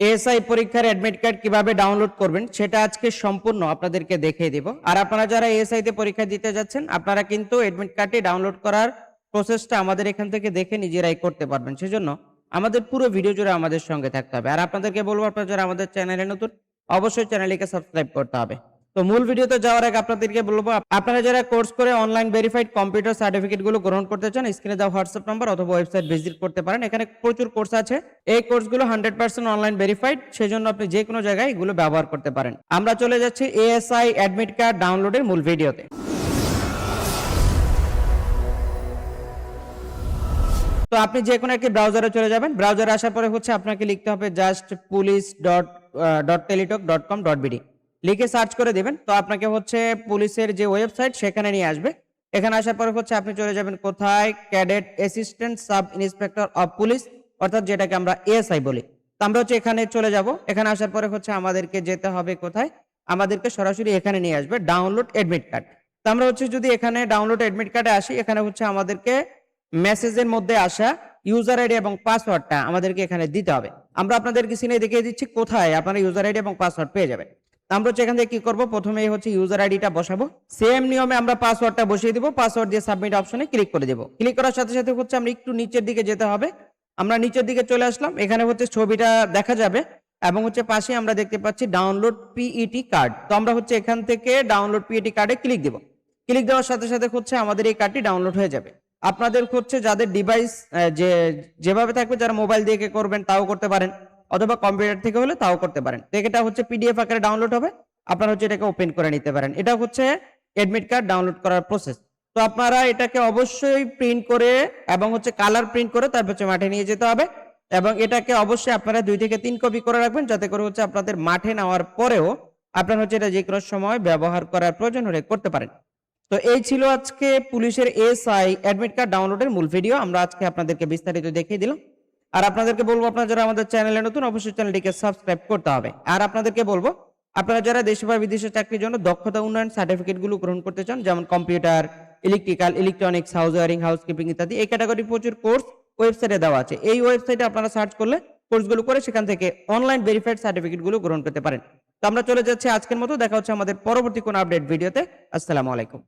ASI পরীক্ষার admit card কিভাবে download করবেন সেটা আজকে সম্পূর্ণ আপনাদেরকে দেখিয়ে দিব। আর আপনারা যারা এএসআই তে পরীক্ষা দিতে যাচ্ছেন আপনারা কিন্তু অ্যাডমিট কার্ডটি ডাউনলোড করার প্রসেসটা আমাদের এখান থেকে দেখে নিজেরাই করতে পারবেন। সেজন্য আমাদের পুরো ভিডিও জুড়ে আমাদের সঙ্গে থাকতে হবে। আর আপনাদেরকে বলবো আপনারা যারা আমাদের চ্যানেলে নতুন অবশ্যই চ্যানেলটিকে সাবস্ক্রাইব করতে হবে। তো মূল ভিডিওতে যাওয়ার আগে আপনাদেরকে বলবো আপনারা যারা কোর্স করে অনলাইন ভেরিফাইড কম্পিউটার সার্টিফিকেট গুলো গ্রহণ করতে চান স্ক্রিনে দেওয়া হোয়াটসঅ্যাপ নাম্বার অথবা ওয়েবসাইট ভিজিট করতে পারেন। এখানে প্রচুর কোর্স আছে। এই কোর্সগুলো 100% অনলাইন ভেরিফাইড, সেজন্য আপনি যে কোনো জায়গায় এগুলো ব্যবহার করতে পারেন। আমরা চলে যাচ্ছি এএসআই অ্যাডমিট কার্ড ডাউনলোডের মূল ভিডিওতে। তো আপনি যে কোনো একটি ব্রাউজারে চলে যাবেন। ব্রাউজারে আসার পরে হচ্ছে আপনাকে লিখতে হবে জাস্ট police.teletalk.com.bd লিখে সার্চ করে দিবেন। তো আপনাকে হচ্ছে পুলিশের যে ওয়েবসাইট সেখানে নিয়ে আসবে। এখানে আসার পরে হচ্ছে আপনি চলে যাবেন কোথায়, cadet assistant sub inspector of police, অর্থাৎ যেটাকে আমরা এএসআই বলি। তো আমরা হচ্ছে এখানে চলে যাব। এখানে আসার পরে হচ্ছে আমাদেরকে যেতে হবে কোথায়, আমাদেরকে সরাসরি এখানে নিয়ে আসবে ডাউনলোড অ্যাডমিট কার্ড। তো আমরা হচ্ছে যদি এখানে ডাউনলোড অ্যাডমিট কার্ডে আসি, এখানে হচ্ছে আমাদেরকে মেসেজের মধ্যে আসা ইউজার আইডি এবং পাসওয়ার্ডটা আমাদেরকে এখানে দিতে হবে। আমরা আপনাদেরকে সিনে দেখিয়ে দিচ্ছি কোথায় আপনারা ইউজার আইডি এবং পাসওয়ার্ড পেয়ে যাবেন। আমরা হচ্ছে এখান থেকে কি করব, প্রথমে হচ্ছে ইউজার আইডিটা বসাবো, সেম নিয়মে আমরা পাসওয়ার্ডটা বসিয়ে দিব, পাসওয়ার্ড দিয়ে সাবমিট অপশনে ক্লিক করে দেব। ক্লিক করার সাথে সাথে হচ্ছে আমরা একটু নিচের দিকে যেতে হবে। আমরা নিচের দিকে চলে আসলাম। এখানে হচ্ছে ছবিটা দেখা যাবে এবং হচ্ছে পাশে আমরা দেখতে পাচ্ছি ডাউনলোড পিইটি কার্ড। তো আমরা হচ্ছে এখান থেকে ডাউনলোড পিইটি কার্ডে ক্লিক দেব। ক্লিক দেওয়ার সাথে সাথে হচ্ছে আমাদের এই কার্ডটি ডাউনলোড হয়ে যাবে। আপনাদের হচ্ছে যাদের ডিভাইস যেভাবে থাকবে, যারা মোবাইল দিয়ে করবেন তাও করতে পারেন, অথবা কম্পিউটার থেকে হলে তাও করতে পারেন। তো এটা হচ্ছে পিডিএফ আকারে ডাউনলোড হবে, আপনারা হচ্ছে এটাকে ওপেন করে নিতে পারেন। এটা হচ্ছে অ্যাডমিট কার্ড ডাউনলোড করার প্রসেস। তো আপনারা এটাকে অবশ্যই প্রিন্ট করে এবং হচ্ছে কালার প্রিন্ট করে তারপর হচ্ছে মাঠে নিয়ে যেতে হবে, এবং এটাকে অবশ্যই আপনারা 2 থেকে 3 কপি করে রাখবেন, যাতে করে হচ্ছে আপনাদের মাঠে নেওয়ার পরেও আপনারা হচ্ছে এটা যে কোনো সময় ব্যবহার করার প্রয়োজন হলে করতে পারেন। তো এই ছিল আজকে পুলিশের এসআই অ্যাডমিট কার্ড ডাউনলোডের মূল ভিডিও। আমরা আজকে আপনাদেরকে বিস্তারিত দেখিয়ে দিলাম। আর আপনাদেরকে বলবো আপনারা যারা আমাদের চ্যানেলে নতুন অবশ্যই চ্যানেলটিকে সাবস্ক্রাইব করতে হবে। আর আপনাদেরকে বলবো আপনারা যারা দেশে বা বিদেশে চাকরির জন্য দক্ষতা উন্নয়ন সার্টিফিকেট গুলো গ্রহণ করতে চান, যেমন computer, electrical, electronics, house wiring, housekeeping ইত্যাদি, এই ক্যাটাগরি প্রচুর কোর্স ওয়েবসাইটে দেওয়া আছে। এই ওয়েবসাইটে আপনারা সার্চ করলে কোর্সগুলো করে সেখান থেকে অনলাইন ভেরিফাইড সার্টিফিকেট গুলো গ্রহণ করতে পারেন। তো আমরা চলে যাচ্ছি আজকের মতো। দেখা হচ্ছে আমাদের পরবর্তী কোন আপডেট ভিডিওতে। আসসালামু আলাইকুম।